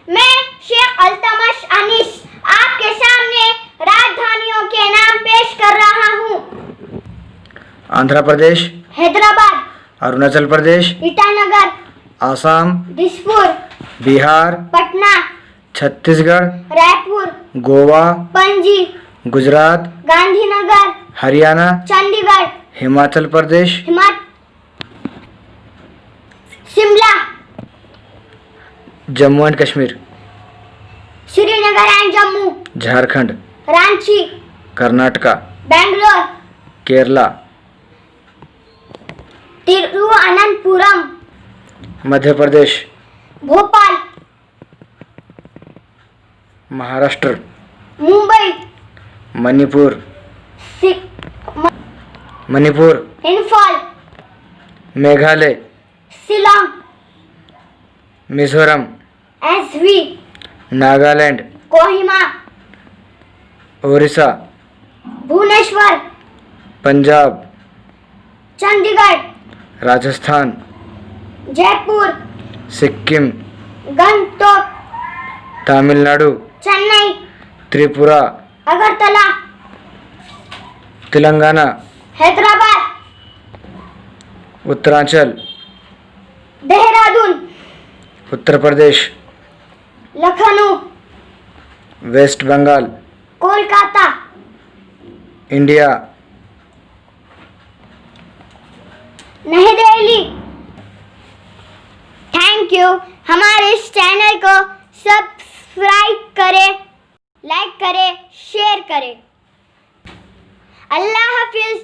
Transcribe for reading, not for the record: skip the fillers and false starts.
मैं शेख अल्तमश अनीस आपके सामने राजधानियों के नाम पेश कर रहा हूँ। Andhra Pradesh, Hyderabad, Arunachal Pradesh, Itanagar, Assam, Dispur, Bihar, Patna, Chhattisgarh, Raipur, Goa, Panaji, Gujarat, Gandhinagar, Haryana, Chandigarh, Himachal Pradesh, Shimla, Jammu and Kashmir, Srinagar and Jammu, Jharkhand, Ranchi, Karnataka, Bangalore, Kerala, Thiruvananthapuram, Madhya Pradesh, Bhopal, Maharashtra, Mumbai, Manipur, Imphal, Meghalaya, Shillong, Mizoram, SV, Nagaland, Kohima, Odisha, Bhubaneswar, Punjab, Chandigarh, Rajasthan, Jaipur, Sikkim, Gangtok, Tamil Nadu, Chennai, Tripura, Agartala, Telangana, Hyderabad, Uttaranchal, Dehradun, Uttar Pradesh, Lucknow, waste Bengal, Kolkata, India, नई दिल्ली। Thank you. हमारे इस चैनल को सब्सक्राइब करें, लाइक करें, शेयर करें। अल्लाह हाफिज।